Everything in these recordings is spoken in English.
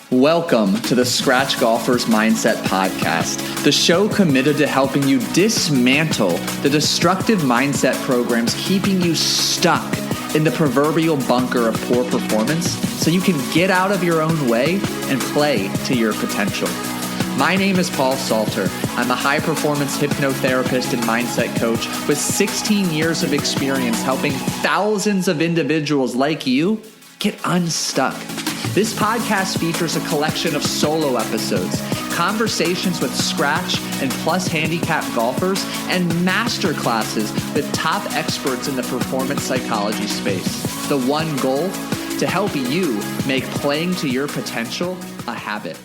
Welcome to the Scratch Golfer's Mindset Podcast, the show committed to helping you dismantle the destructive mindset programs keeping you stuck in the proverbial bunker of poor performance so you can get out of your own way and play to your potential. My name is Paul Salter. I'm a high-performance hypnotherapist and mindset coach with 16 years of experience helping thousands of individuals like you get unstuck. This podcast features a collection of solo episodes, conversations with scratch and plus handicap golfers, and master classes with top experts in the performance psychology space. The one goal? To help you make playing to your potential a habit.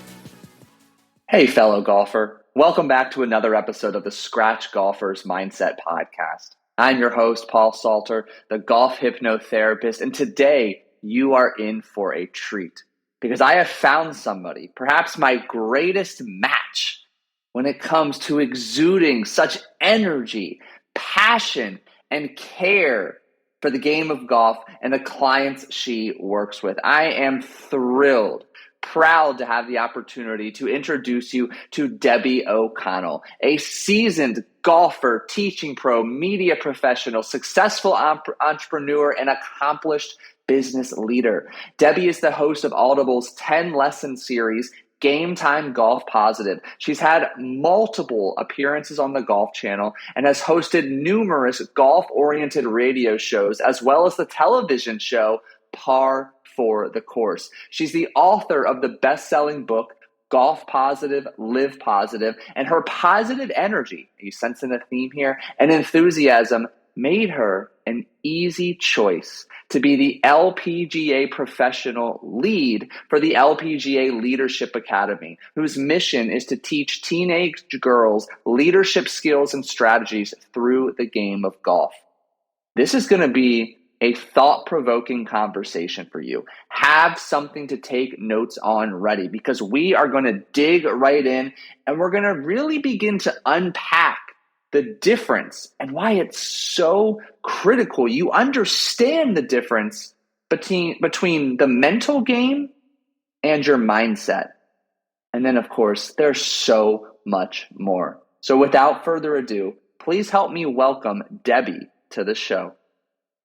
Hey, fellow golfer. Welcome back to another episode of the Scratch Golfer's Mindset Podcast. I'm your host, Paul Salter, the golf hypnotherapist, and today you are in for a treat because I have found somebody, perhaps my greatest match when it comes to exuding such energy, passion, and care for the game of golf and the clients she works with. I am thrilled, proud to have the opportunity to introduce you to Debbie O'Connell, a seasoned golfer, teaching pro, media professional, successful entrepreneur, and accomplished business leader. Debbie is the host of Audible's 10-lesson series, Game Time Golf Positive. She's had multiple appearances on the Golf Channel and has hosted numerous golf-oriented radio shows, as well as the television show Par for the Course. She's the author of the best-selling book, Golf Positive, Live Positive, and her positive energy, are you sensing a theme here, and enthusiasm made her an easy choice to be the LPGA professional lead for the LPGA Leadership Academy, whose mission is to teach teenage girls leadership skills and strategies through the game of golf. This is going to be a thought-provoking conversation for you. Have something to take notes on ready because we are going to dig right in and we're going to really begin to unpack the difference and why it's so critical. You understand the difference between the mental game and your mindset. And then, of course, there's so much more. So without further ado, please help me welcome Debbie to the show.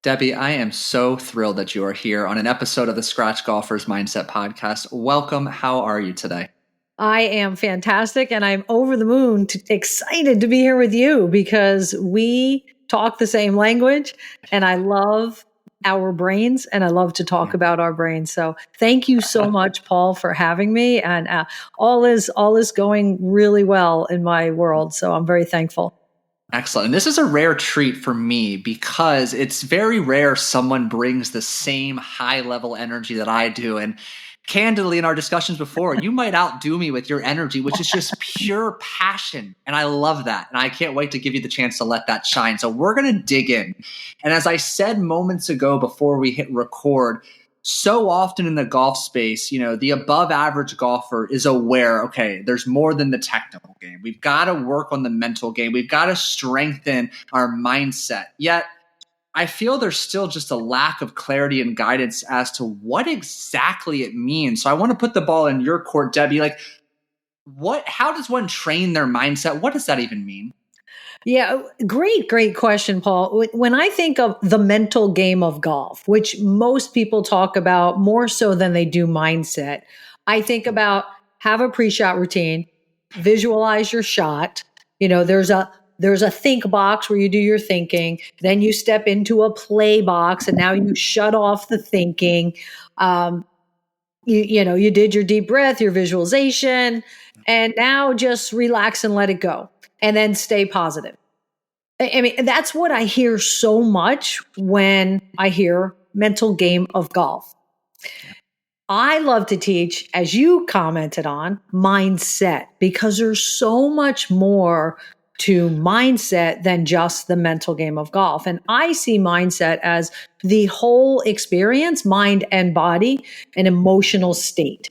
Debbie, I am so thrilled that you are here on an episode of the Scratch Golfer's Mindset Podcast. Welcome. How are you today? I am fantastic, and I'm over the moon, excited to be here with you because we talk the same language, and I love our brains, and I love to talk about our brains. So thank you so much, Paul, for having me, and all is going really well in my world, so I'm very thankful. Excellent. And this is a rare treat for me because it's very rare someone brings the same high-level energy that I do, and candidly, in our discussions before, you might outdo me with your energy, which is just pure passion. And I love that. And I can't wait to give you the chance to let that shine. So we're going to dig in. And as I said moments ago before we hit record, so often in the golf space, the above average golfer is aware, okay, there's more than the technical game. We've got to work on the mental game. We've got to strengthen our mindset. Yet, I feel there's still just a lack of clarity and guidance as to what exactly it means. So I want to put the ball in your court, Debbie. How does one train their mindset? What does that even mean? Yeah, great question, Paul. When I think of the mental game of golf, which most people talk about more so than they do mindset, I think about have a pre-shot routine, visualize your shot. There's a think box where you do your thinking. Then you step into a play box and now you shut off the thinking. You did your deep breath, your visualization, and now just relax and let it go and then stay positive. I mean, that's what I hear so much when I hear mental game of golf. I love to teach, as you commented on, mindset because there's so much more to mindset than just the mental game of golf. And I see mindset as the whole experience, mind and body, an emotional state.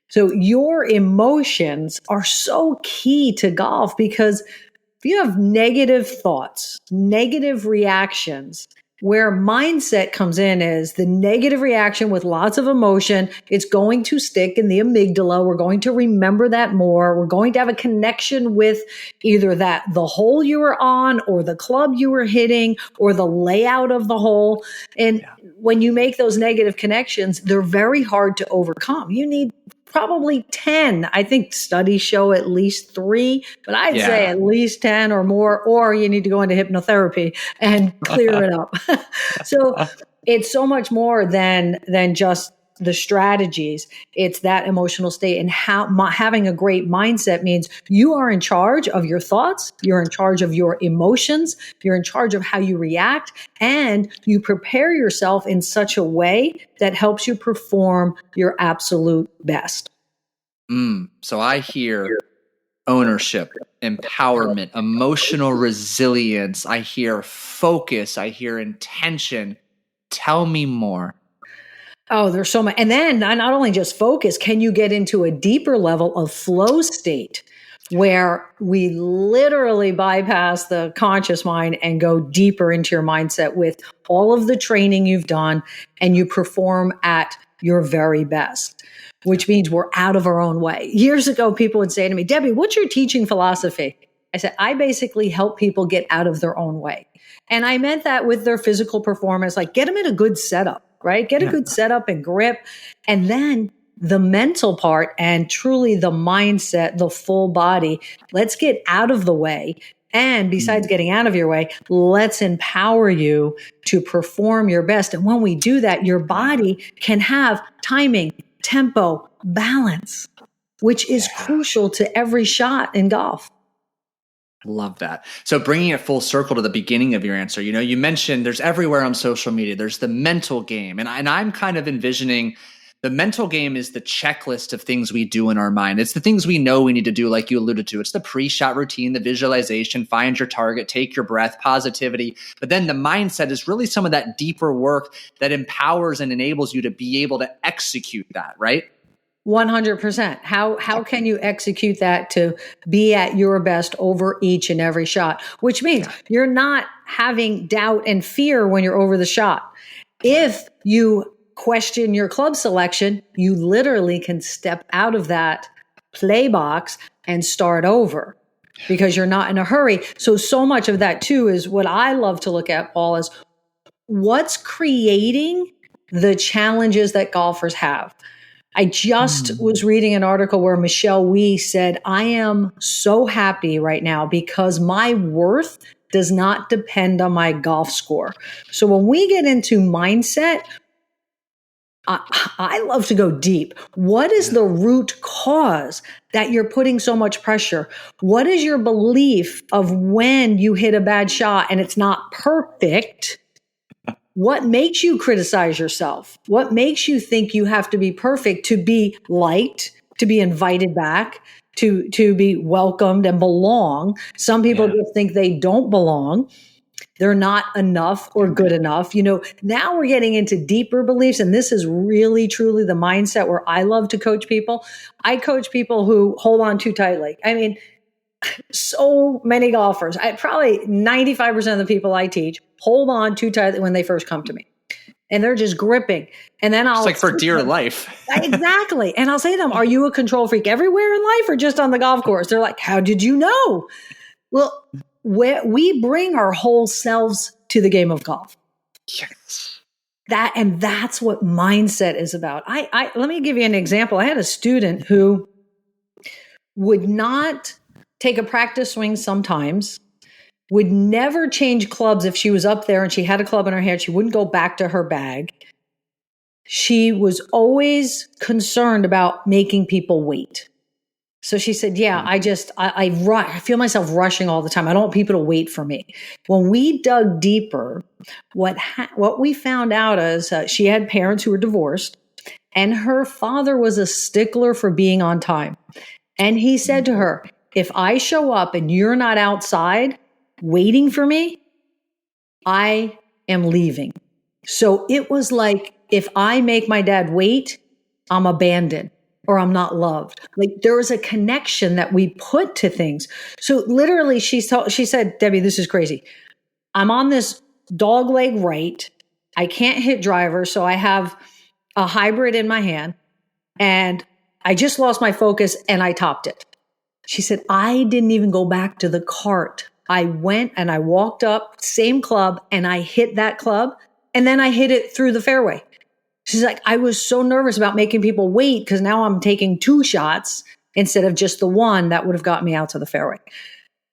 So your emotions are so key to golf because if you have negative thoughts, negative reactions, Where mindset comes in is the negative reaction with lots of emotion. It's going to stick in the amygdala. We're going to remember that more. We're going to have a connection with either the hole you were on or the club you were hitting or the layout of the hole. And when you make those negative connections, they're very hard to overcome. You need probably 10. I think studies show at least 3, but I'd say at least 10 or more, or you need to go into hypnotherapy and clear it up. So it's so much more than just the strategies. It's that emotional state, and how having a great mindset means you are in charge of your thoughts. You're in charge of your emotions. You're in charge of how you react, and you prepare yourself in such a way that helps you perform your absolute best. So I hear ownership, empowerment, emotional resilience. I hear focus. I hear intention. Tell me more. Oh, there's so much. And then not only just focus, can you get into a deeper level of flow state where we literally bypass the conscious mind and go deeper into your mindset with all of the training you've done, and you perform at your very best, which means we're out of our own way. Years ago, people would say to me, Debbie, what's your teaching philosophy? I said, I basically help people get out of their own way. And I meant that with their physical performance, like get them in a good setup. Right? Get a good setup and grip. And then the mental part and truly the mindset, the full body, let's get out of the way. And besides getting out of your way, let's empower you to perform your best. And when we do that, your body can have timing, tempo, balance, which is crucial to every shot in golf. Love that. So bringing it full circle to the beginning of your answer, you mentioned there's everywhere on social media, there's the mental game. And I'm kind of envisioning the mental game is the checklist of things we do in our mind. It's the things we know we need to do, like you alluded to. It's the pre-shot routine, the visualization, find your target, take your breath, positivity. But then the mindset is really some of that deeper work that empowers and enables you to be able to execute that, right? 100%. How can you execute that to be at your best over each and every shot? Which means you're not having doubt and fear when you're over the shot. If you question your club selection, you literally can step out of that play box and start over because you're not in a hurry. So much of that too is what I love to look at, Paul, is what's creating the challenges that golfers have. I just was reading an article where Michelle Wee said, I am so happy right now because my worth does not depend on my golf score. So when we get into mindset, I love to go deep. What is the root cause that you're putting so much pressure? What is your belief of when you hit a bad shot and it's not perfect? What makes you criticize yourself? What makes you think you have to be perfect to be liked, to be invited back, to be welcomed and belong? Some people just think they don't belong. They're not enough or good enough. Now we're getting into deeper beliefs, and this is really, truly the mindset where I love to coach people. I coach people who hold on too tightly. I mean, so many golfers, probably 95% of the people I teach hold on too tightly when they first come to me. And they're just gripping. And then it's like for dear life. Exactly. And I'll say to them, are you a control freak everywhere in life or just on the golf course? They're like, how did you know? Well, we bring our whole selves to the game of golf. Yes. That's what mindset is about. Let me give you an example. I had a student who would not take a practice swing sometimes, would never change clubs. If she was up there and she had a club in her hand, she wouldn't go back to her bag. She was always concerned about making people wait. So she said, I feel myself rushing all the time. I don't want people to wait for me. When we dug deeper, what we found out is she had parents who were divorced, and her father was a stickler for being on time. And he said to her, if I show up and you're not outside waiting for me, I am leaving. So it was like, if I make my dad wait, I'm abandoned or I'm not loved. Like there was a connection that we put to things. So literally she said, Debbie, this is crazy. I'm on this dog leg right. I can't hit driver. So I have a hybrid in my hand and I just lost my focus and I topped it. She said, I didn't even go back to the cart. I went and I walked up, same club, and I hit that club. And then I hit it through the fairway. She's like, I was so nervous about making people wait because now I'm taking 2 shots instead of just the one that would have got me out to the fairway.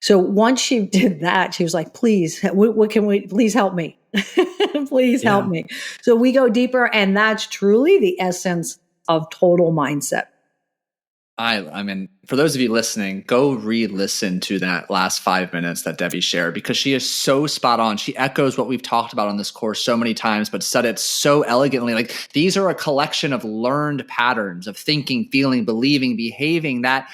So once she did that, she was like, please, what can we, please help me. Please help me. So we go deeper, and that's truly the essence of total mindset. I mean, for those of you listening, go re-listen to that last 5 minutes that Debbie shared, because she is so spot on. She echoes what we've talked about on this course so many times, but said it so elegantly. Like, these are a collection of learned patterns of thinking, feeling, believing, behaving that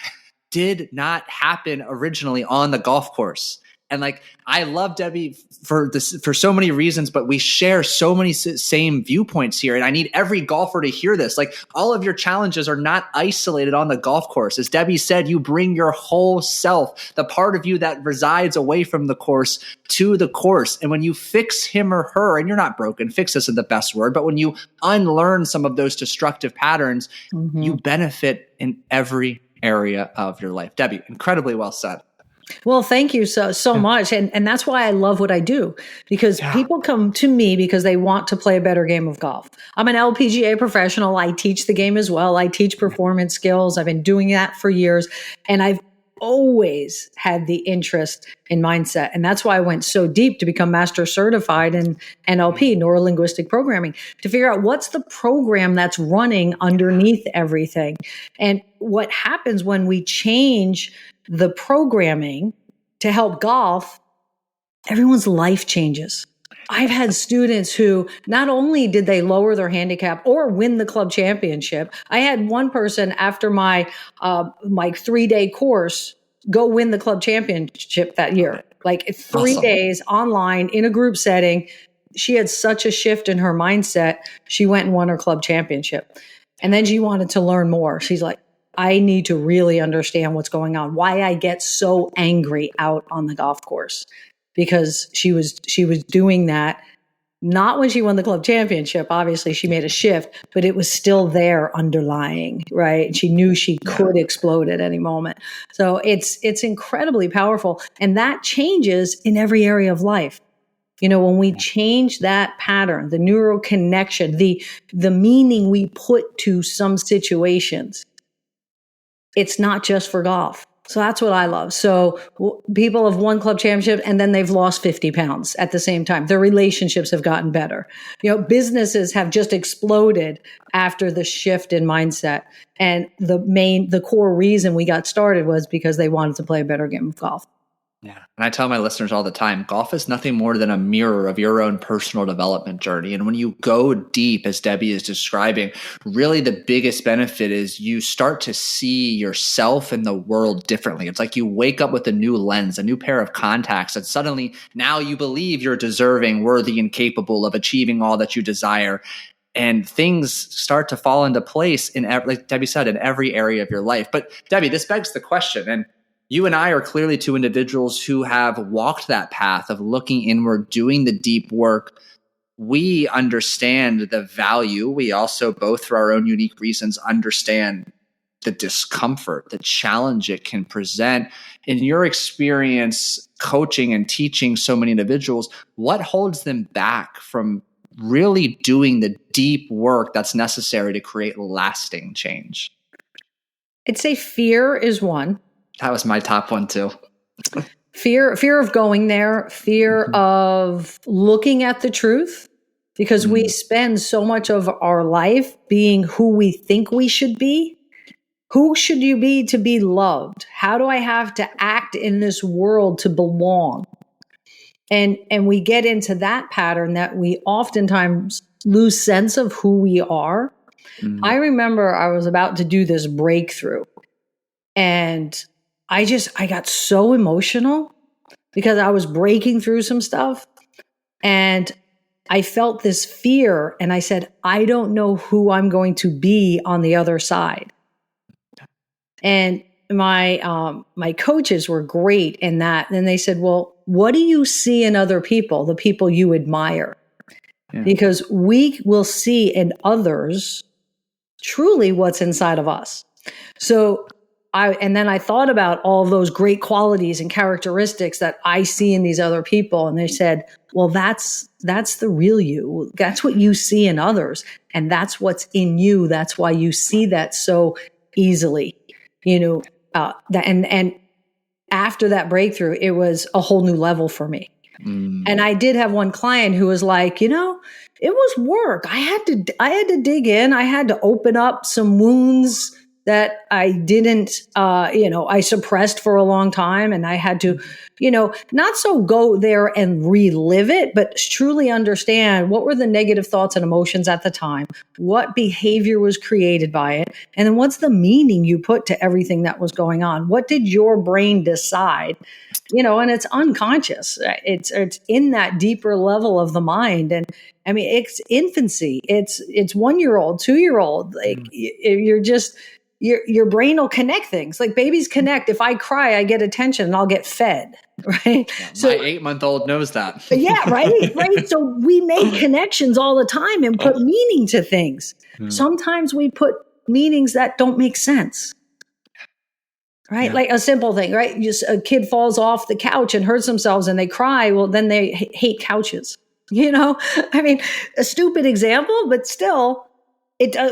did not happen originally on the golf course. And like, I love Debbie for this, for so many reasons, but we share so many same viewpoints here. And I need every golfer to hear this. Like, all of your challenges are not isolated on the golf course. As Debbie said, you bring your whole self, the part of you that resides away from the course, to the course. And when you fix him or her, and you're not broken, fix isn't the best word, but when you unlearn some of those destructive patterns, you benefit in every area of your life. Debbie, incredibly well said. Well, thank you so much. And that's why I love what I do, because people come to me because they want to play a better game of golf. I'm an LPGA professional. I teach the game as well. I teach performance skills. I've been doing that for years. And I've always had the interest in mindset. And that's why I went so deep to become master certified in NLP, neuro-linguistic programming, to figure out what's the program that's running underneath everything. And what happens when we change the programming to help golf, everyone's life changes. I've had students who not only did they lower their handicap or win the club championship, I had one person after my 3-day course go win the club championship that year. Like 3 days online in a group setting. She had such a shift in her mindset. She went and won her club championship. And then she wanted to learn more. She's like, I need to really understand what's going on, why I get so angry out on the golf course, because she was doing that not when she won the club championship. Obviously, she made a shift, but it was still there underlying, right? And she knew she could explode at any moment. So it's incredibly powerful. And that changes in every area of life. You know, when we change that pattern, the neural connection, the meaning we put to some situations, it's not just for golf. So that's what I love. So people have won club championship and then they've lost 50 pounds at the same time. Their relationships have gotten better. You know, businesses have just exploded after the shift in mindset. And the core reason we got started was because they wanted to play a better game of golf. Yeah. And I tell my listeners all the time, golf is nothing more than a mirror of your own personal development journey. And when you go deep, as Debbie is describing, really the biggest benefit is you start to see yourself and the world differently. It's like you wake up with a new lens, a new pair of contacts, and suddenly now you believe you're deserving, worthy, and capable of achieving all that you desire. And things start to fall into place like Debbie said, in every area of your life. But Debbie, this begs the question, and you and I are clearly two individuals who have walked that path of looking inward, doing the deep work. We understand the value. We also, both for our own unique reasons, understand the discomfort, the challenge it can present. In your experience coaching and teaching so many individuals, what holds them back from really doing the deep work that's necessary to create lasting change? I'd say fear is one. That was my top one too. Fear of going there, fear of looking at the truth, because we spend so much of our life being who we think we should be. Who should you be to be loved? How do I have to act in this world to belong? And we get into that pattern that we oftentimes lose sense of who we are. I remember I was about to do this breakthrough, and I got so emotional because I was breaking through some stuff, and I felt this fear, and I said, I don't know who I'm going to be on the other side. And my coaches were great in that. And they said, well, what do you see in other people, the people you admire? Yeah. Because we will see in others truly what's inside of us. So then I thought about all those great qualities and characteristics that I see in these other people. And they said, well, that's the real you. That's what you see in others. And that's what's in you. That's why you see that so easily, and after that breakthrough, it was a whole new level for me. And I did have one client who was like, it was work. I had to dig in. I had to open up some wounds that I didn't, I suppressed for a long time. And I had to, not so go there and relive it, but truly understand what were the negative thoughts and emotions at the time, what behavior was created by it, and then what's the meaning you put to everything that was going on? What did your brain decide? And it's unconscious. It's in that deeper level of the mind. And I mean, it's infancy. It's 1-year-old, 2-year-old. Like your brain will connect things. Like babies connect. If I cry, I get attention and I'll get fed. Right. Yeah, so my 8-month-old knows that. Yeah. Right. Right. So we make connections all the time and put meaning to things. Sometimes we put meanings that don't make sense. Right. Yeah. Like a simple thing, right? Just a kid falls off the couch and hurts themselves and they cry. Well, then they hate couches. I mean, a stupid example, but still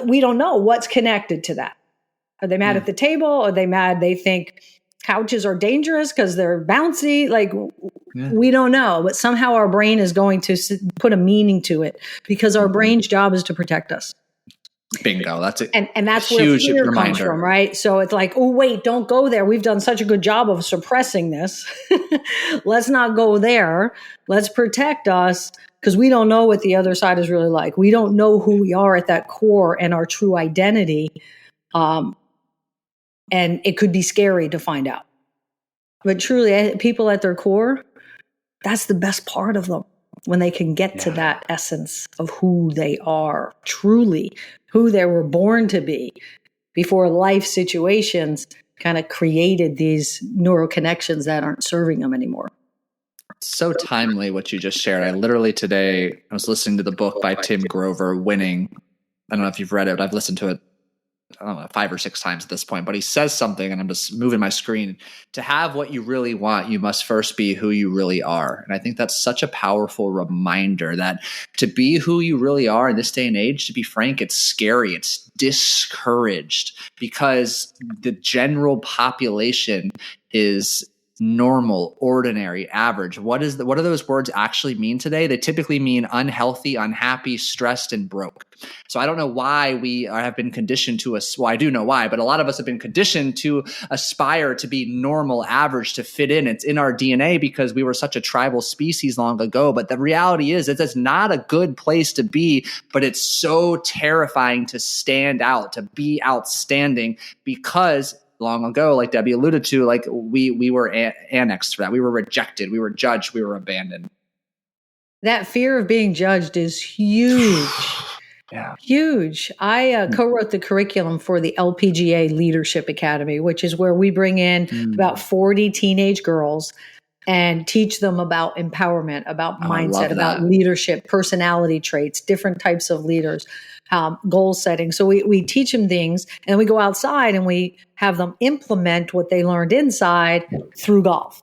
we don't know what's connected to that. Are they mad at the table? Are they mad? They think couches are dangerous because they're bouncy. Like we don't know, but somehow our brain is going to put a meaning to it because our brain's job is to protect us. Bingo. That's it. And that's where fear comes from, right? So it's like, oh, wait, don't go there. We've done such a good job of suppressing this. Let's not go there. Let's protect us because we don't know what the other side is really like. We don't know who we are at that core and our true identity. And it could be scary to find out. But truly, people at their core, that's the best part of them. When they can get to that essence of who they are, truly who they were born to be before life situations kind of created these neural connections that aren't serving them anymore. So timely what you just shared. I literally today, I was listening to the book by Tim Grover, Winning. I don't know if you've read it. I've listened to it, I don't know, 5 or 6 times at this point, but he says something and I'm just moving my screen. To have what you really want, you must first be who you really are. And I think that's such a powerful reminder that to be who you really are in this day and age, to be frank, it's scary. It's discouraged because the general population is normal, ordinary, average. What do those words actually mean today? They typically mean unhealthy, unhappy, stressed, and broke. So I don't know why we have been conditioned to well, I do know why, but a lot of us have been conditioned to aspire to be normal, average, to fit in. It's in our DNA because we were such a tribal species long ago. But the reality is it's not a good place to be, but it's so terrifying to stand out, to be outstanding because long ago, like Debbie alluded to, like we were annexed for that. We were rejected. We were judged. We were abandoned. That fear of being judged is huge. Yeah. Huge. I co-wrote the curriculum for the LPGA Leadership Academy, which is where we bring in about 40 teenage girls and teach them about empowerment, about mindset, about leadership, personality traits, different types of leaders. Goal setting. So we teach them things and we go outside and we have them implement what they learned inside through golf.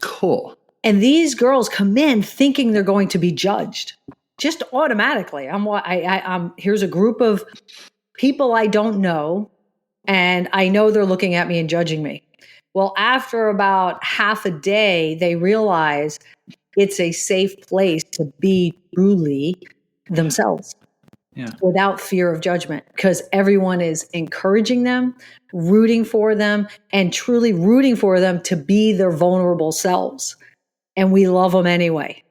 Cool. And these girls come in thinking they're going to be judged just automatically. Here's a group of people I don't know, and I know they're looking at me and judging me. Well, after about half a day, they realize it's a safe place to be truly themselves. Yeah. Without fear of judgment, because everyone is encouraging them, rooting for them, and truly rooting for them to be their vulnerable selves. And we love them anyway.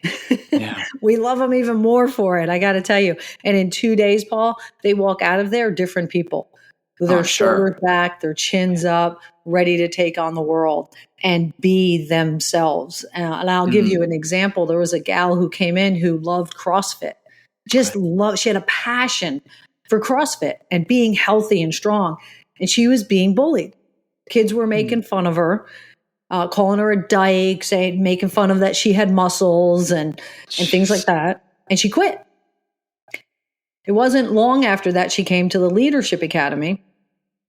Yeah. We love them even more for it, I got to tell you. And in 2 days, Paul, they walk out of there different people. With their shoulders back, their chins up, ready to take on the world and be themselves. And I'll give you an example. There was a gal who came in who loved CrossFit. She had a passion for CrossFit and being healthy and strong. And she was being bullied. Kids were making fun of her. calling her a dyke, saying, making fun of that she had muscles and things like that. And she quit. It wasn't long after that she came to the Leadership Academy.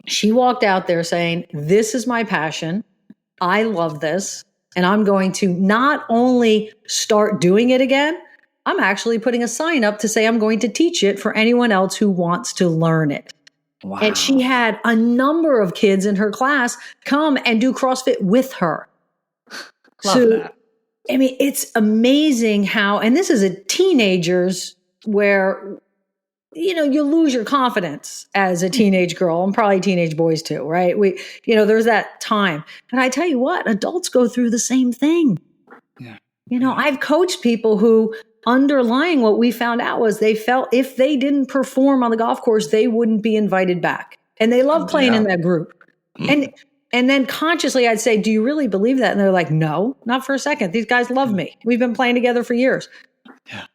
She walked out there saying, this is my passion. I love this. And I'm going to not only start doing it again, I'm actually putting a sign up to say I'm going to teach it for anyone else who wants to learn it. Wow. And she had a number of kids in her class come and do CrossFit with her. Love that. I mean, it's amazing how, and this is a teenagers where, you know, you lose your confidence as a teenage girl, and probably teenage boys too, right? There's that time. And I tell you what, adults go through the same thing. Yeah. I've coached people who, underlying what we found out was they felt if they didn't perform on the golf course, they wouldn't be invited back. And they love playing in that group. And then consciously I'd say, do you really believe that? And they're like, no, not for a second. These guys love me. We've been playing together for years. Yeah.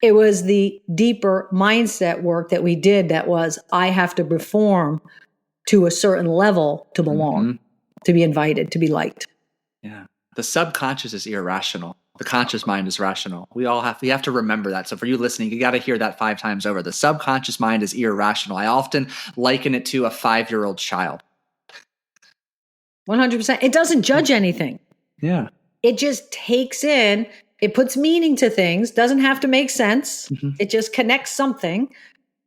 It was the deeper mindset work that we did that was, I have to perform to a certain level to belong, to be invited, to be liked. Yeah. The subconscious is irrational. The conscious mind is rational. We have to remember that. So for you listening, you got to hear that 5 times over. The subconscious mind is irrational. I often liken it to a 5-year-old child. 100%. It doesn't judge anything. Yeah. It just takes in, it puts meaning to things, doesn't have to make sense. It just connects something,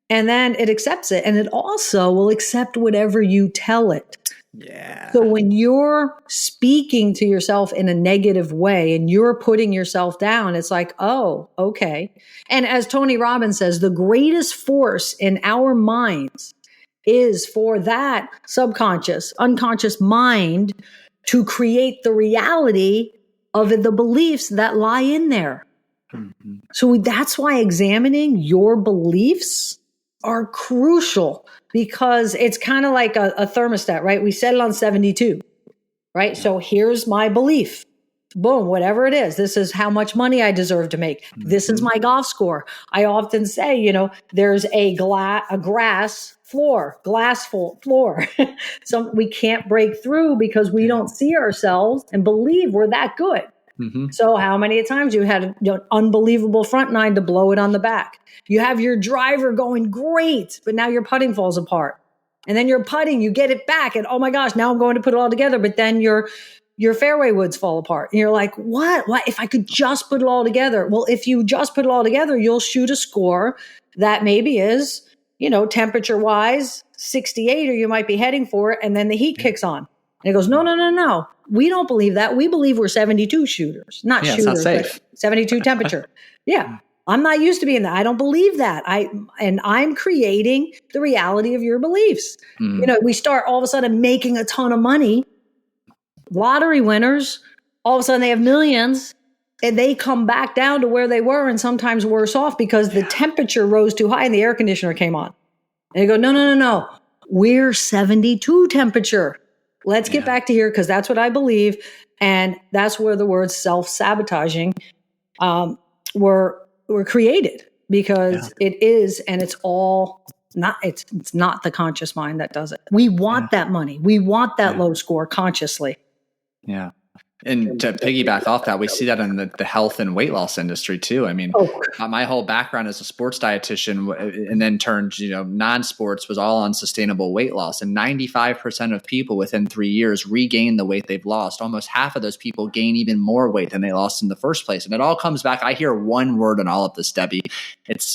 and then it accepts it. And it also will accept whatever you tell it. Yeah. So when you're speaking to yourself in a negative way and you're putting yourself down, it's like, oh, okay. And as Tony Robbins says, the greatest force in our minds is for that subconscious, unconscious mind to create the reality of the beliefs that lie in there. So that's why examining your beliefs are crucial, because it's kind of like a thermostat, right? We set it on 72, right? So here's my belief. Boom, whatever it is. This is how much money I deserve to make. This is my golf score. I often say, there's a glass floor. So we can't break through because we don't see ourselves and believe we're that good. So how many times you had an unbelievable front nine to blow it on the back? You have your driver going great, but now your putting falls apart. And then your putting, you get it back, and oh my gosh, now I'm going to put it all together. But then your fairway woods fall apart. And you're like, what? If I could just put it all together? Well, if you just put it all together, you'll shoot a score that maybe is, temperature wise, 68, or you might be heading for it. And then the heat kicks on. And it goes, no. We don't believe that. We believe we're 72 shooters, not shooters, it's not safe. 72 temperature. Yeah. I'm not used to being that. I don't believe that. I'm creating the reality of your beliefs. We start all of a sudden making a ton of money. Lottery winners, all of a sudden they have millions, and they come back down to where they were, and sometimes worse off because the temperature rose too high and the air conditioner came on. And they go, no. We're 72 temperature. Let's get back to here, because that's what I believe. And that's where the words self-sabotaging were created, because it is, and it's all not, it's not the conscious mind that does it. We want that money. We want that low score consciously. Yeah. And to piggyback off that, we see that in the health and weight loss industry too. I mean, my whole background as a sports dietitian, and then turned, non-sports, was all on sustainable weight loss. And 95% of people within 3 years regain the weight they've lost. Almost half of those people gain even more weight than they lost in the first place. And it all comes back. I hear one word in all of this, Debbie. It's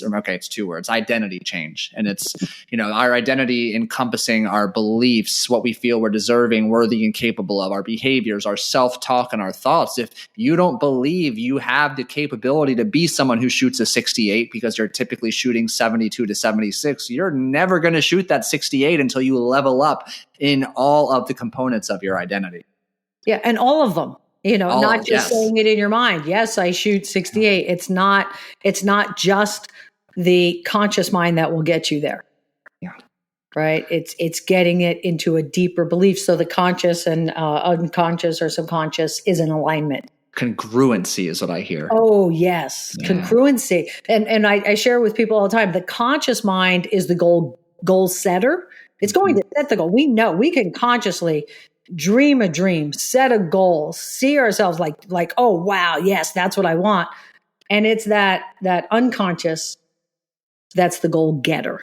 2 words: identity change. And it's, our identity encompassing our beliefs, what we feel we're deserving, worthy, and capable of, our behaviors, our self-talk, and our thoughts. If you don't believe you have the capability to be someone who shoots a 68 because you're typically shooting 72 to 76, you're never going to shoot that 68 until you level up in all of the components of your identity. Yeah. And all of them, not just saying it in your mind. Yes, I shoot 68. It's not just the conscious mind that will get you there. Yeah. Right. It's getting it into a deeper belief. So the conscious and unconscious or subconscious is in alignment. Congruency is what I hear. Oh, yes. Yeah. Congruency. And I share with people all the time, the conscious mind is the goal setter. It's going to set the goal. We know we can consciously dream a dream, set a goal, see ourselves like, oh, wow, yes, that's what I want. And it's that unconscious, that's the goal getter.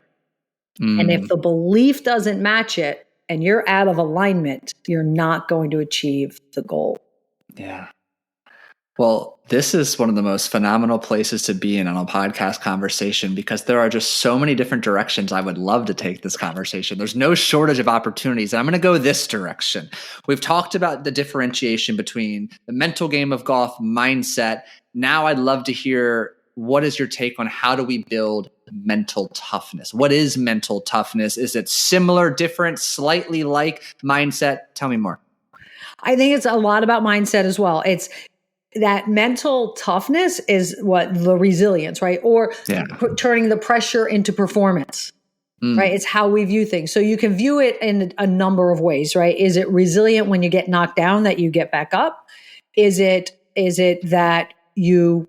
And if the belief doesn't match it and you're out of alignment, you're not going to achieve the goal. Yeah. Well, this is one of the most phenomenal places to be in on a podcast conversation, because there are just so many different directions I would love to take this conversation. There's no shortage of opportunities. And I'm going to go this direction. We've talked about the differentiation between the mental game of golf, mindset. Now I'd love to hear, what is your take on how do we build mental toughness? What is mental toughness? Is it similar, different, slightly like mindset? Tell me more. I think it's a lot about mindset as well. It's that mental toughness is what the resilience, right? Or turning the pressure into performance, right? It's how we view things. So you can view it in a number of ways, right? Is it resilient when you get knocked down that you get back up? Is it that you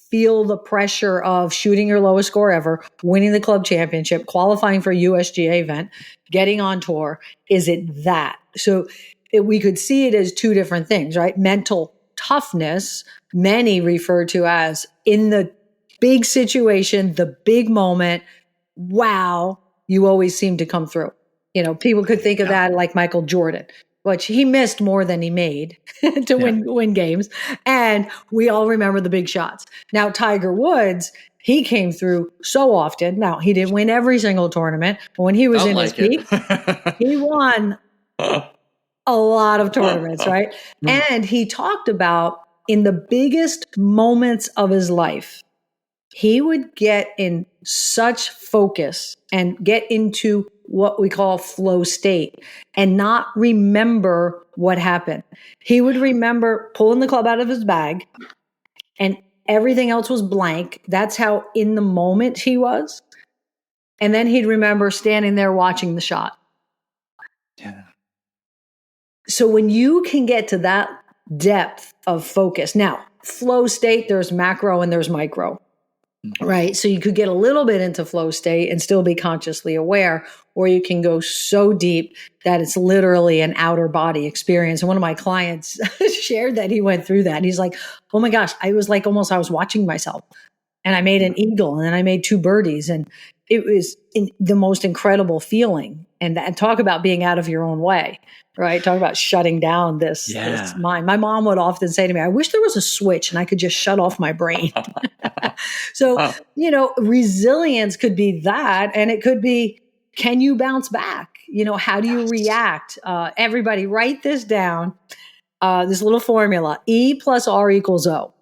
feel the pressure of shooting your lowest score ever, winning the club championship, qualifying for a USGA event, getting on tour? Is it that? So we could see it as two different things, right? Mental toughness, many refer to as in the big situation, the big moment, wow, you always seem to come through. You know, people could think of that like Michael Jordan, which he missed more than he made to win games. And we all remember the big shots. Now, Tiger Woods, he came through so often. Now, he didn't win every single tournament, but when he was in his peak, he won a lot of tournaments, right? And he talked about in the biggest moments of his life, he would get in such focus and get into what we call flow state and not remember what happened. He would remember pulling the club out of his bag and everything else was blank. That's how in the moment he was. And then he'd remember standing there watching the shot. Yeah. So when you can get to that depth of focus, now flow state, there's macro and there's micro, right? So you could get a little bit into flow state and still be consciously aware, or you can go so deep that it's literally an outer body experience. And one of my clients shared that he went through that. And he's like, oh my gosh, I was like, almost I was watching myself, and I made an eagle and then I made 2 birdies. And it was the most incredible feeling. And talk about being out of your own way, right? Talk about shutting down this mind. My mom would often say to me, I wish there was a switch and I could just shut off my brain. So, you know, resilience could be that. And it could be, can you bounce back? You know, how do you react? Everybody write this down, this little formula, E plus R equals O.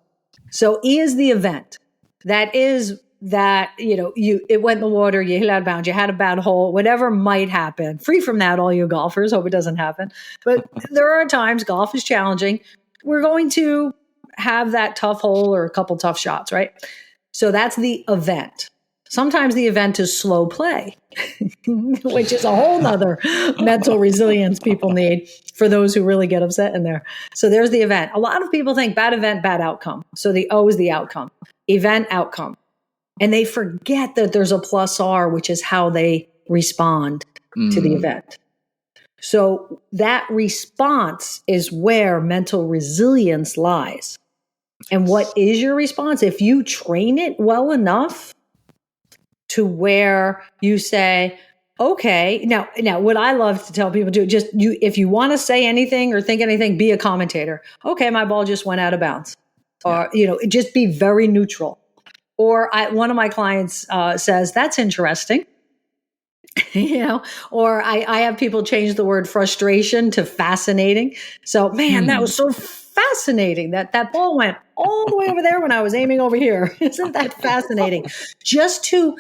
So E is the event. That is that, you know, it went in the water, you hit out of bounds, you had a bad hole, whatever might happen. Free from that, all you golfers. Hope it doesn't happen. But there are times golf is challenging. We're going to have that tough hole or a couple tough shots, right? So that's the event. Sometimes the event is slow play, which is a whole nother mental resilience people need for those who really get upset in there. So there's the event. A lot of people think bad event, bad outcome. So the O is the outcome, event, outcome. And they forget that there's a plus R, which is how they respond to the event. So that response is where mental resilience lies. And what is your response? If you train it well enough to where you say, okay, now what I love to tell people to do, if you want to say anything or think anything, be a commentator. Okay, my ball just went out of bounds. Or, you know, just be very neutral. Or one of my clients says, that's interesting, you know, or I have people change the word frustration to fascinating. So, man, that was so fascinating that ball went all the way over there when I was aiming over here. Isn't that fascinating? Just to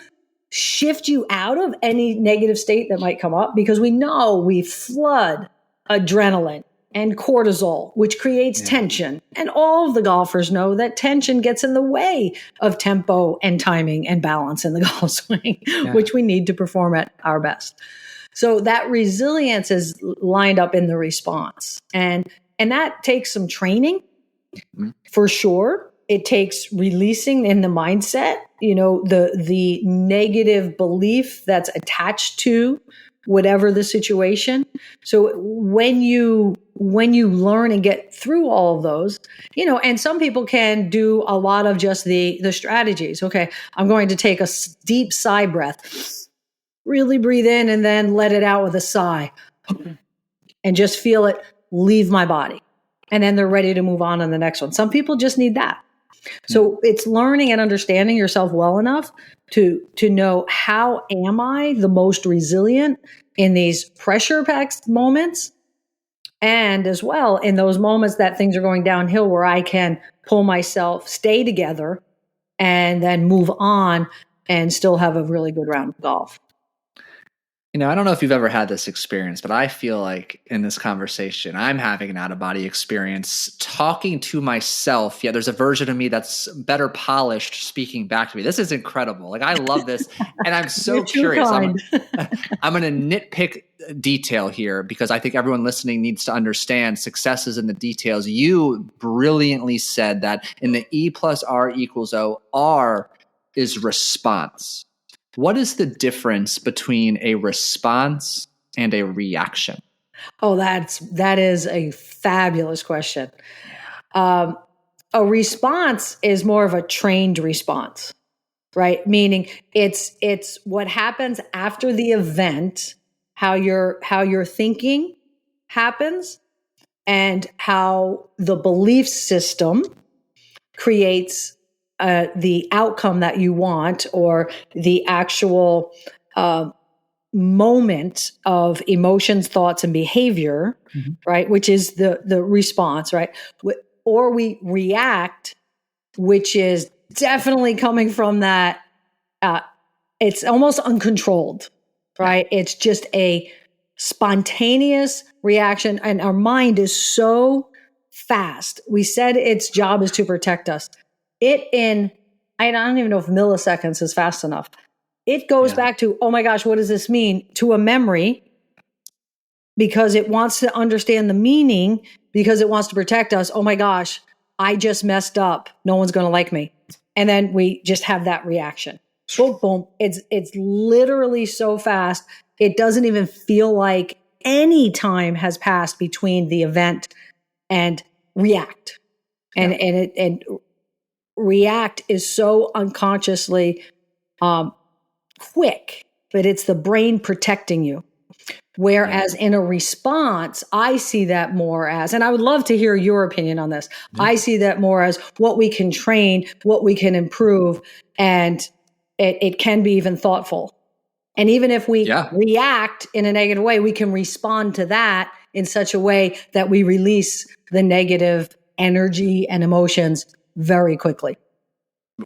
shift you out of any negative state that might come up, because we know we flood adrenaline and cortisol, which creates tension. And all of the golfers know that tension gets in the way of tempo and timing and balance in the golf swing, which we need to perform at our best. So that resilience is lined up in the response. And that takes some training for sure. It takes releasing in the mindset, you know, the negative belief that's attached to whatever the situation. So when you learn and get through all of those, and some people can do a lot of just the strategies. Okay, I'm going to take a deep sigh breath, really breathe in and then let it out with a sigh and just feel it leave my body. And then they're ready to move on the next one. Some people just need that. So it's learning and understanding yourself well enough to know, how am I the most resilient in these pressure-packed moments, and as well in those moments that things are going downhill where I can pull myself, stay together, and then move on and still have a really good round of golf. I don't know if you've ever had this experience, but I feel like in this conversation, I'm having an out-of-body experience talking to myself. Yeah, there's a version of me that's better polished speaking back to me. This is incredible. Like, I love this. And I'm so curious. I'm going to nitpick detail here because I think everyone listening needs to understand success is in the details. You brilliantly said that in the E plus R equals O, R is response. What is the difference between a response and a reaction? Oh, that is a fabulous question. A response is more of a trained response, right? Meaning it's what happens after the event, how your thinking happens, and how the belief system creates the outcome that you want, or the actual moment of emotions, thoughts, and behavior, right? Which is the response, right? Or we react, which is definitely coming from that. It's almost uncontrolled, right? It's just a spontaneous reaction, and our mind is so fast. We said its job is to protect us. I don't even know if milliseconds is fast enough. It goes back to, oh my gosh, what does this mean? To a memory, because it wants to understand the meaning, because it wants to protect us. Oh my gosh, I just messed up. No one's going to like me. And then we just have that reaction. Boom, boom. It's literally so fast. It doesn't even feel like any time has passed between the event and react. And react is so unconsciously quick, but it's the brain protecting you. Whereas in a response, I see that more as, and I would love to hear your opinion on this. I see that more as what we can train, what we can improve, and it can be even thoughtful. And even if we react in a negative way, we can respond to that in such a way that we release the negative energy and emotions very quickly.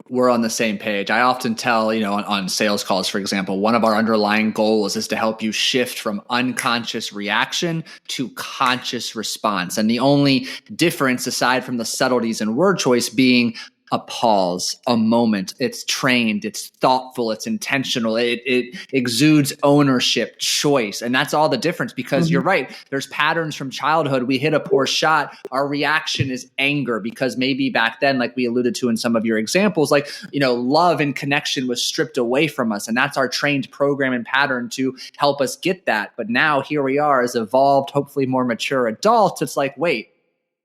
We're on the same page. I often tell, on sales calls, for example, one of our underlying goals is to help you shift from unconscious reaction to conscious response. And the only difference, aside from the subtleties in word choice, being a pause, a moment. It's trained, it's thoughtful, it's intentional. It exudes ownership, choice. And that's all the difference, because you're right. There's patterns from childhood. We hit a poor shot. Our reaction is anger, because maybe back then, like we alluded to in some of your examples, like, love and connection was stripped away from us. And that's our trained program and pattern to help us get that. But now here we are as evolved, hopefully more mature adults. It's like, wait,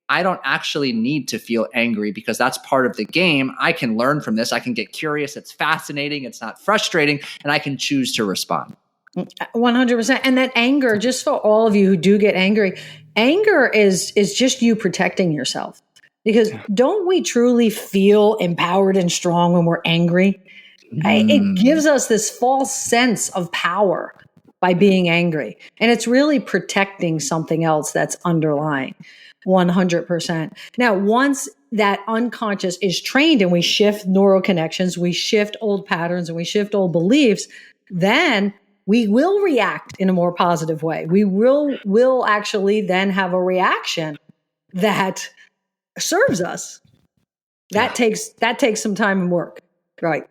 I don't actually need to feel angry, because that's part of the game. I can learn from this. I can get curious. It's fascinating. It's not frustrating. And I can choose to respond. 100%. And that anger, just for all of you who do get angry, anger is just you protecting yourself. Because don't we truly feel empowered and strong when we're angry? It gives us this false sense of power by being angry. And it's really protecting something else that's underlying. 100%. Now, once that unconscious is trained and we shift neural connections, we shift old patterns and we shift old beliefs, then we will react in a more positive way. We will actually then have a reaction that serves us. That takes some time and work. Right.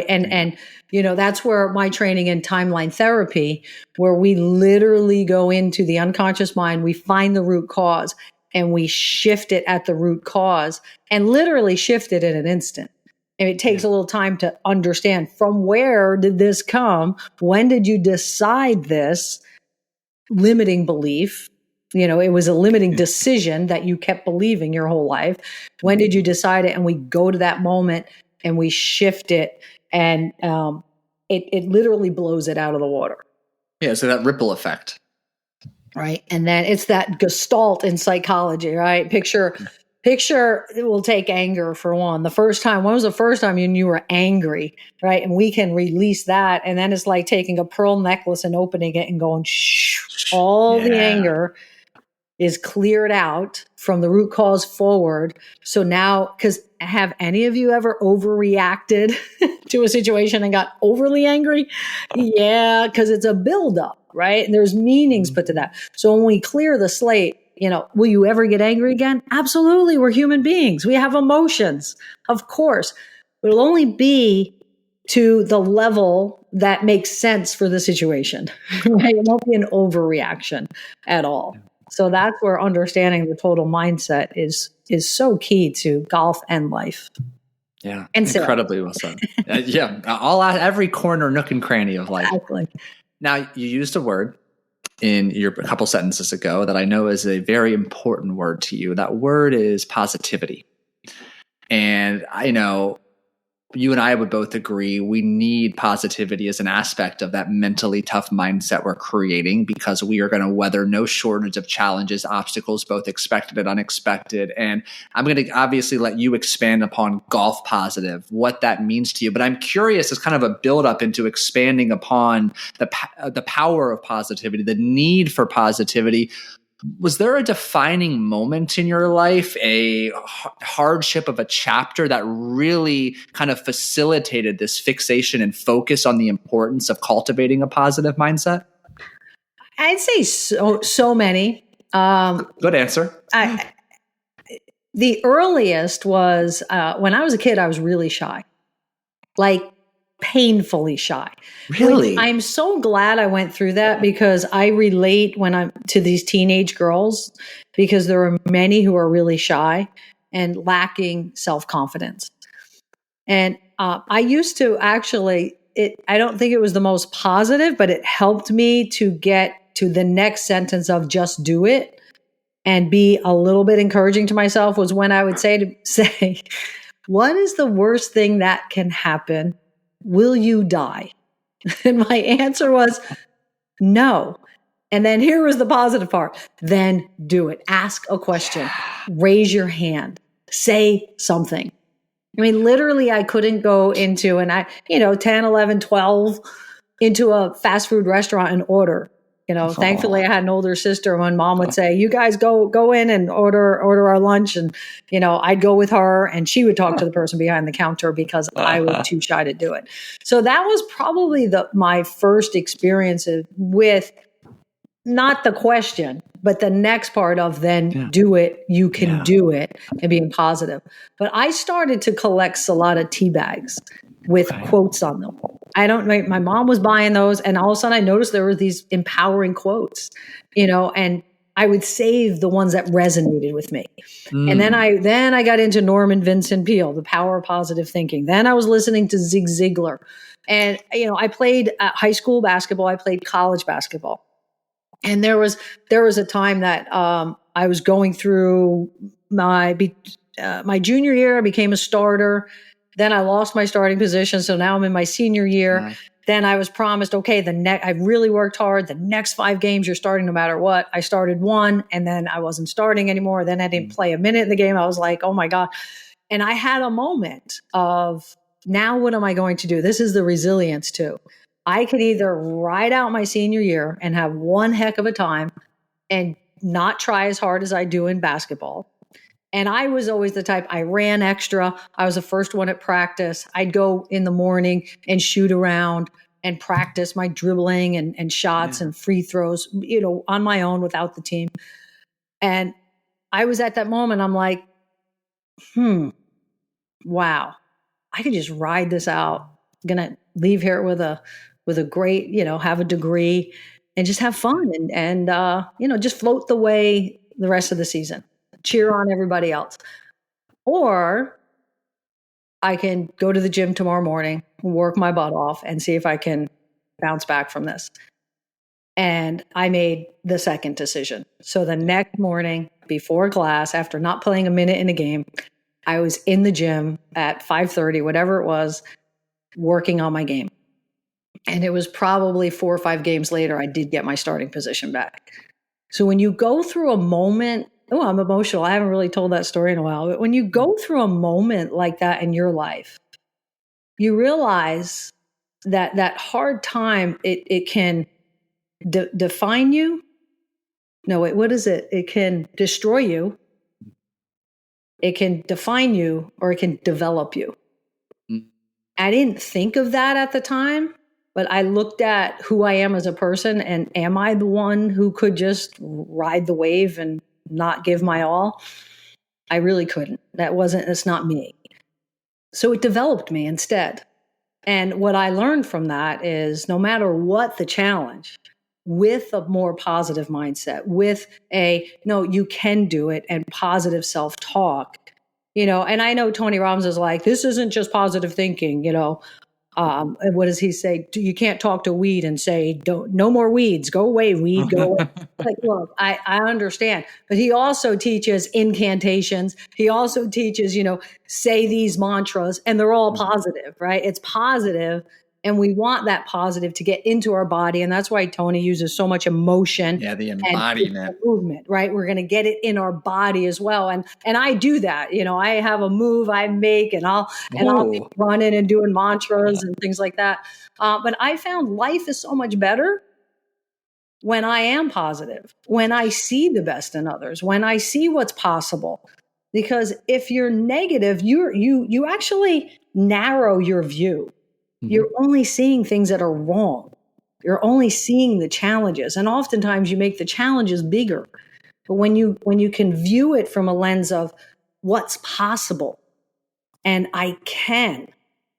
And that's where my training in timeline therapy, where we literally go into the unconscious mind, we find the root cause, and we shift it at the root cause, and literally shift it in an instant. And it takes a little time to understand, from where did this come? When did you decide this? limiting belief? It was a limiting decision that you kept believing your whole life. When did you decide it? And we go to that moment and we shift it, and it literally blows it out of the water. Yeah, so that ripple effect. Right. And then it's that gestalt in psychology, right? Picture, we'll take anger for one. When was the first time you were angry, right? And we can release that. And then it's like taking a pearl necklace and opening it and going, all the anger is cleared out from the root cause forward. So now, because have any of you ever overreacted to a situation and got overly angry? Yeah, because it's a buildup, right? And there's meanings put to that. So when we clear the slate, will you ever get angry again? Absolutely. We're human beings. We have emotions, of course. But it'll only be to the level that makes sense for the situation, right? It won't be an overreaction at all. So that's where understanding the total mindset is so key to golf and life. Yeah, and incredibly well said. Every corner, nook, and cranny of life. Exactly. Now, you used a word in a couple sentences ago that I know is a very important word to you. That word is positivity. And I know you and I would both agree we need positivity as an aspect of that mentally tough mindset we're creating, because we are going to weather no shortage of challenges, obstacles, both expected and unexpected. And I'm going to obviously let you expand upon golf positive, what that means to you. But I'm curious as kind of a build up into expanding upon the power of positivity, the need for positivity. Was there a defining moment in your life, a hardship of a chapter that really kind of facilitated this fixation and focus on the importance of cultivating a positive mindset? I'd say so many. Good answer. The earliest was when I was a kid, I was really shy, like painfully shy. Really? I'm so glad I went through that, because I relate when I'm to these teenage girls, because there are many who are really shy and lacking self-confidence. And I used to actually, I don't think it was the most positive, but it helped me to get to the next sentence of just do it and be a little bit encouraging to myself, was when I would say, what is the worst thing that can happen? Will you die? And my answer was no. And then here was the positive part. Then do it. Ask a question. Raise your hand. Say something. I mean, literally, I couldn't go into 10, 11, 12 into a fast food restaurant and order. Thankfully, I had an older sister. When mom would say, you guys go in and order our lunch. And, I'd go with her, and she would talk to the person behind the counter, because I was too shy to do it. So that was probably my first experiences with not the question, but the next part of then do it, you can do it, and being positive. But I started to collect a lot of tea bags with quotes on them. My mom was buying those, and all of a sudden I noticed there were these empowering quotes, and I would save the ones that resonated with me. And then I got into Norman Vincent Peale, The Power of Positive Thinking. Then I was listening to Zig Ziglar. And, I played high school basketball. I played college basketball. And there was a time that I was going through my junior year. I became a starter. Then I lost my starting position. So now I'm in my senior year. Right. Then I was promised, okay, I really worked hard. The next 5 games you're starting no matter what. I started 1, and then I wasn't starting anymore. Then I didn't play a minute in the game. I was like, oh my God. And I had a moment of, now what am I going to do? This is the resilience too. I could either ride out my senior year and have one heck of a time and not try as hard as I do in basketball. And I was always the type, I ran extra. I was the first one at practice. I'd go in the morning and shoot around and practice my dribbling and shots and free throws, on my own without the team. And I was at that moment, I'm like, wow, I could just ride this out. I'm going to leave here with a great, have a degree and just have fun and just float the way the rest of the season, cheer on everybody else. Or I can go to the gym tomorrow morning, work my butt off, and see if I can bounce back from this. And I made the second decision. So the next morning before class, after not playing a minute in a game, I was in the gym at 5:30, whatever it was, working on my game. And it was probably 4 or 5 games later, I did get my starting position back. So when you go through a moment, oh, I'm emotional. I haven't really told that story in a while. But when you go through a moment like that in your life, you realize that that hard time, it can define you. No, wait, what is it? It can destroy you. It can define you, or it can develop you. Mm. I didn't think of that at the time, but I looked at who I am as a person, and am I the one who could just ride the wave and not give my all? I really couldn't. It's not me. So it developed me instead. And what I learned from that is no matter what the challenge, with a more positive mindset, with no, you can do it, and positive self-talk, and I know Tony Robbins is like, this isn't just positive thinking, and what does he say? You can't talk to weed and say, "Don't, no more weeds. Go away, weed. Go away." Like, look, I understand, but he also teaches incantations. He also teaches, say these mantras, and they're all positive, right? It's positive, and we want that positive to get into our body, and that's why Tony uses so much emotion. Yeah, the embodiment, and movement, right? We're going to get it in our body as well, and I do that. I have a move I make, and I'll be running and doing mantras and things like that. But I found life is so much better when I am positive, when I see the best in others, when I see what's possible. Because if you're negative, you actually narrow your view. Mm-hmm. You're only seeing things that are wrong. You're only seeing the challenges, and oftentimes you make the challenges bigger. But when you can view it from a lens of what's possible, and I can,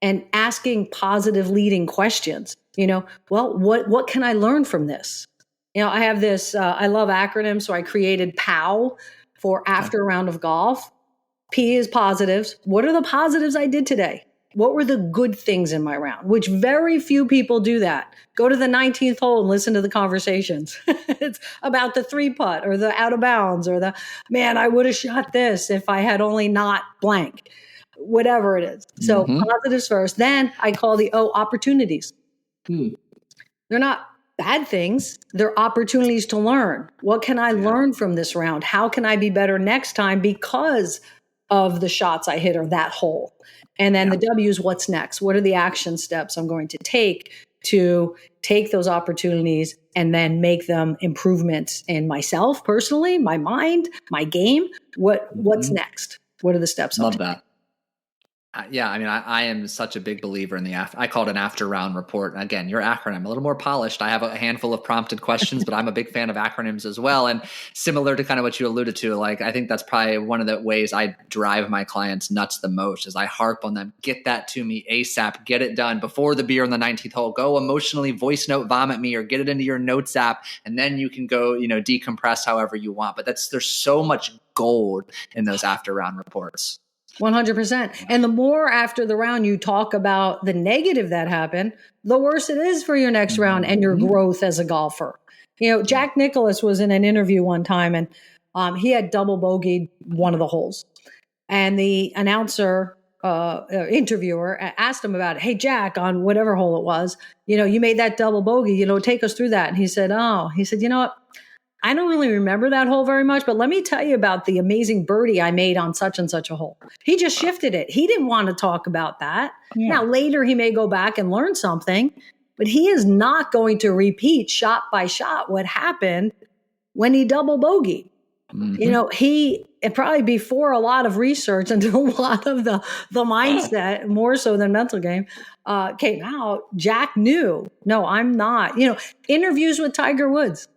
and asking positive leading questions, well, what can I learn from this? I have this, I love acronyms, so I created POW for after a round of golf. P is positives. What are the positives I did today? What were the good things in my round? Which very few people do that. Go to the 19th hole and listen to the conversations. It's about the 3-putt or the out of bounds or the, man, I would have shot this if I had only not blank, whatever it is. So positives first. Then I call the opportunities. They're not bad things. They're opportunities to learn. What can I learn from this round? How can I be better next time because of the shots I hit or that hole? And then the W is what's next? What are the action steps I'm going to take those opportunities and then make them improvements in myself personally, my mind, my game? What's next? What are the steps? Love that. Yeah, I mean, I am such a big believer in I call it an after round report. And again, your acronym, a little more polished. I have a handful of prompted questions, but I'm a big fan of acronyms as well. And similar to kind of what you alluded to, like, I think that's probably one of the ways I drive my clients nuts the most is I harp on them, get that to me ASAP, get it done before the beer in the 19th hole, go emotionally voice note vomit me or get it into your notes app. And then you can go, decompress however you want. But there's so much gold in those after round reports. 100%. And the more after the round you talk about the negative that happened, the worse it is for your next round and your growth as a golfer. Jack Nicklaus was in an interview one time, and he had double bogeyed one of the holes. And the announcer, interviewer asked him about it. Hey, Jack, on whatever hole it was, you made that double bogey, take us through that. And he said, you know what? I don't really remember that hole very much, but let me tell you about the amazing birdie I made on such and such a hole. He just shifted it. He didn't want to talk about that. Yeah. Now, later he may go back and learn something, but he is not going to repeat shot by shot what happened when he double bogeyed. He probably before a lot of research and a lot of the mindset, more so than mental game, came out. Jack knew, no, I'm not. Interviews with Tiger Woods.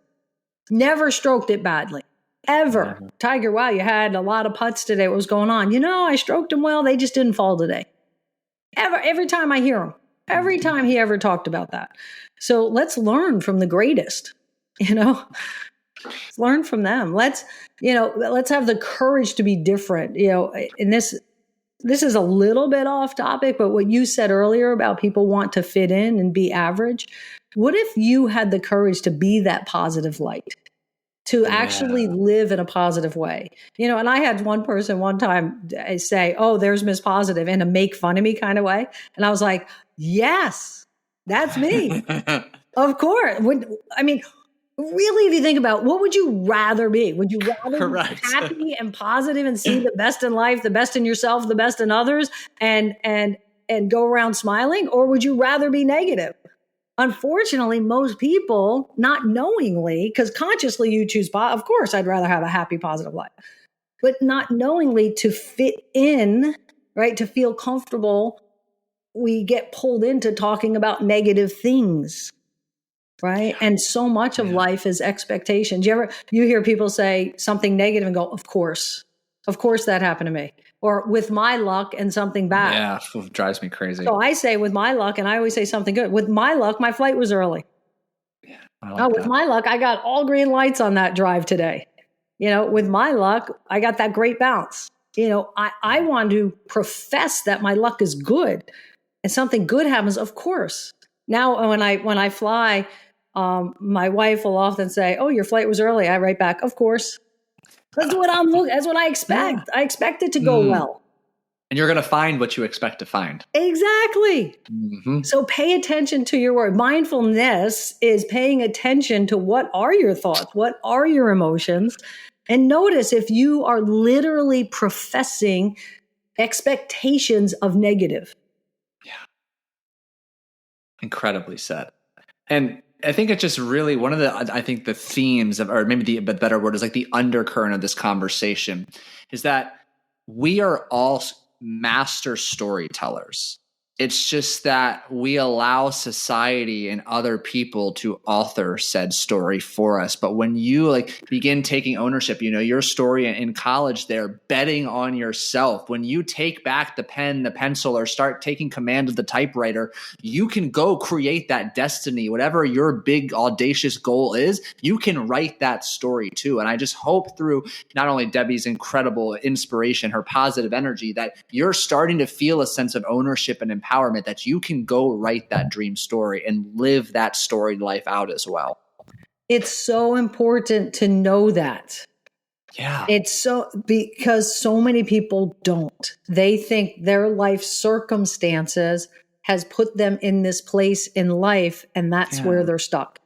Never stroked it badly, ever. Tiger, wow, you had a lot of putts today. What was going on? I stroked them well. They just didn't fall today. Every time I hear him, every time he ever talked about that. So let's learn from the greatest, let's learn from them. Let's have the courage to be different, and this is a little bit off topic, but what you said earlier about people want to fit in and be average. What if you had the courage to be that positive light, to actually live in a positive way? And I had one person one time say, "Oh, there's Miss Positive," in a make fun of me kind of way. And I was like, yes, that's me. Of course. Really, if you think about, what would you rather be? Would you rather be happy and positive and see the best in life, the best in yourself, the best in others, and go around smiling? Or would you rather be negative? Unfortunately, most people, not knowingly, because consciously you choose, of course, I'd rather have a happy, positive life, but not knowingly, to fit in, right, to feel comfortable, we get pulled into talking about negative things. Right. And so much of life is expectations. You hear people say something negative and go, of course that happened to me, or with my luck and something bad. Yeah. It drives me crazy. So I say with my luck, and I always say something good. With my luck, my flight was early. Yeah, with my luck, I got all green lights on that drive today. With my luck, I got that great bounce. I want to profess that my luck is good, and something good happens. Of course. Now, when I fly, my wife will often say, "Oh, your flight was early." I write back, "Of course." That's what That's what I expect. I expect it to go well. And you're going to find what you expect to find. Exactly. Mm-hmm. So pay attention to your word. Mindfulness is paying attention to what are your thoughts, what are your emotions, and notice if you are literally professing expectations of negative. Yeah. Incredibly said. And I think it's just really one of the themes of, or maybe the better word is like the undercurrent of this conversation, is that we are all master storytellers. It's just that we allow society and other people to author said story for us. But when you begin taking ownership, your story in college there, betting on yourself, when you take back the pen, the pencil, or start taking command of the typewriter, you can go create that destiny. Whatever your big audacious goal is, you can write that story too. And I just hope through not only Debbie's incredible inspiration, her positive energy, that you're starting to feel a sense of ownership and empowerment, that you can go write that dream story and live that story life out as well. It's so important to know that. Yeah. Because so many people don't. They think their life circumstances has put them in this place in life, and that's where they're stuck.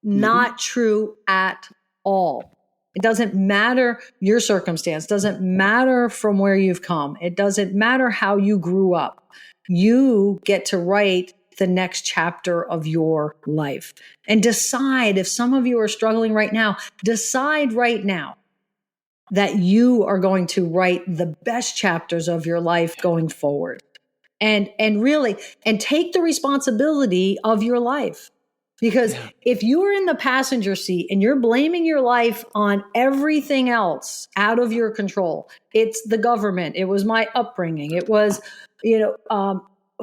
Not true at all. It doesn't matter your circumstance, doesn't matter from where you've come. It doesn't matter how you grew up. You get to write the next chapter of your life, and decide, if some of you are struggling right now, decide right now that you are going to write the best chapters of your life going forward, and take the responsibility of your life. Because if you're in the passenger seat and you're blaming your life on everything else out of your control, it's the government, it was my upbringing, it was,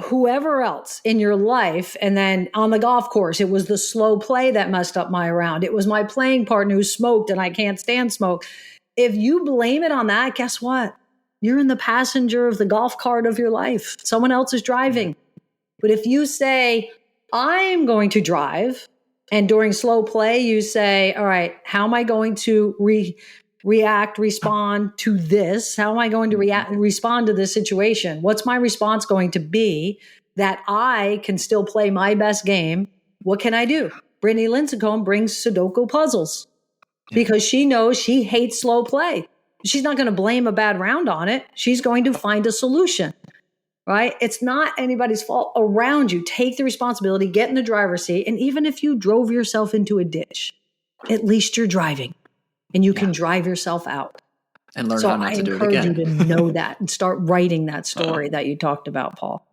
whoever else in your life. And then on the golf course, it was the slow play that messed up my round. It was my playing partner who smoked and I can't stand smoke. If you blame it on that, guess what? You're in the passenger of the golf cart of your life. Someone else is driving. But if you say, I'm going to drive, and during slow play, you say, all right, how am I going to respond to this? How am I going to respond to this situation? What's my response going to be that I can still play my best game? What can I do? Brittany Lincecum brings Sudoku puzzles because she knows she hates slow play. She's not going to blame a bad round on it. She's going to find a solution, right? It's not anybody's fault around you. Take the responsibility, get in the driver's seat. And even if you drove yourself into a ditch, at least you're driving. And you can drive yourself out. And learn how not to do it again. So I encourage you to know that and start writing that story that you talked about, Paul.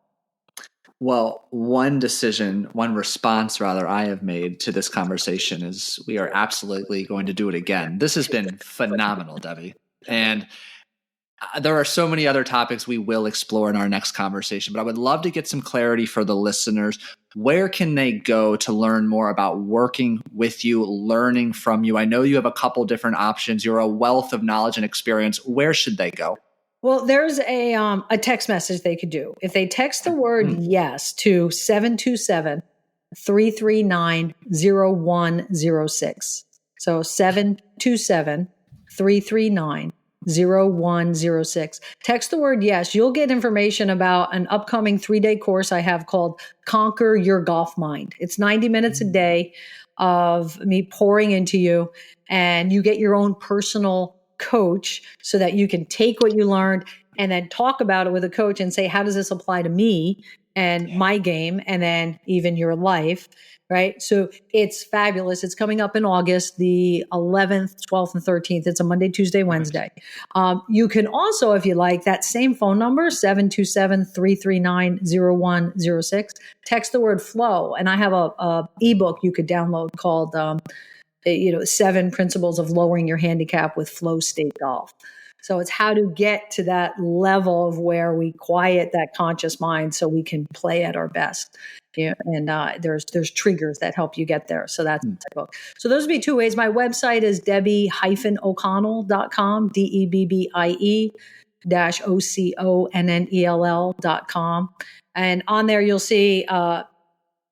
Well, one response I have made to this conversation is we are absolutely going to do it again. This has been phenomenal, Debbie. And there are so many other topics we will explore in our next conversation, but I would love to get some clarity for the listeners. Where can they go to learn more about working with you, learning from you? I know you have a couple different options. You're a wealth of knowledge and experience. Where should they go? Well, there's a text message they could do. If they text the word yes to 727 727-339-0106. So 727-339-0106. Text the word yes. You'll get information about an upcoming 3-day course I have called Conquer Your Golf Mind. It's 90 minutes a day of me pouring into you, and you get your own personal coach so that you can take what you learned and then talk about it with a coach and say, how does this apply to me and my game, and then even your life, right? So it's fabulous. It's coming up in August, the 11th, 12th, and 13th. It's a Monday, Tuesday, Wednesday. You can also, if you like, that same phone number, 727-339-0106, text the word flow. And I have a ebook you could download called 7 Principles of Lowering Your Handicap with Flow State Golf. So it's how to get to that level of where we quiet that conscious mind so we can play at our best. And there's triggers that help you get there. So that's the book. So those would be 2 ways. My website is debbie-o'connell.com, DEBBIE-OCONNELL.com. And on there you'll see I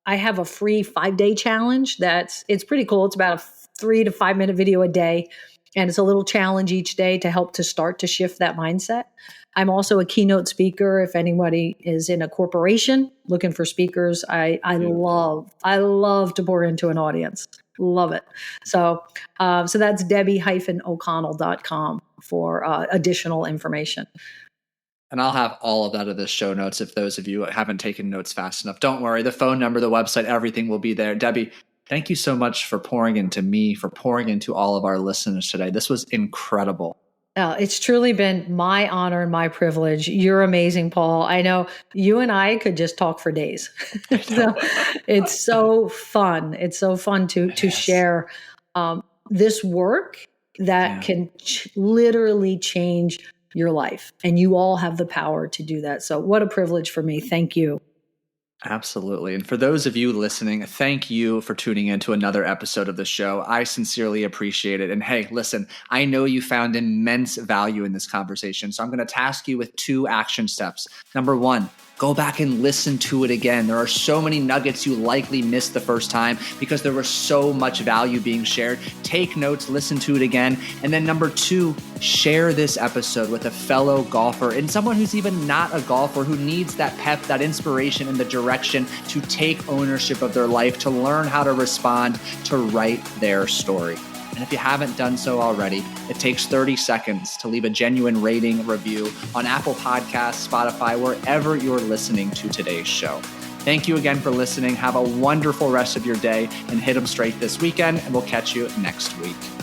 have a free 5-day challenge. It's pretty cool. It's about a 3 to 5 minute video a day. And it's a little challenge each day to help to start to shift that mindset. I'm also a keynote speaker. If anybody is in a corporation looking for speakers, I love to pour into an audience. Love it. So that's debbie-o'connell.com for additional information. And I'll have all of that in the show notes if those of you haven't taken notes fast enough. Don't worry. The phone number, the website, everything will be there. Debbie, thank you so much for pouring into me, for pouring into all of our listeners today. This was incredible. It's truly been my honor and my privilege. You're amazing, Paul. I know you and I could just talk for days. So it's so fun. It's so fun to share this work that can literally change your life. And you all have the power to do that. So what a privilege for me. Thank you. Absolutely. And for those of you listening, thank you for tuning in to another episode of the show. I sincerely appreciate it. And hey, listen, I know you found immense value in this conversation. So I'm going to task you with 2 action steps. Number 1, go back and listen to it again. There are so many nuggets you likely missed the first time because there was so much value being shared. Take notes, listen to it again. And then number 2, share this episode with a fellow golfer and someone who's even not a golfer who needs that pep, that inspiration, and the direction to take ownership of their life, to learn how to respond, to write their story. And if you haven't done so already, it takes 30 seconds to leave a genuine rating, review on Apple Podcasts, Spotify, wherever you're listening to today's show. Thank you again for listening. Have a wonderful rest of your day and hit 'em straight this weekend, and we'll catch you next week.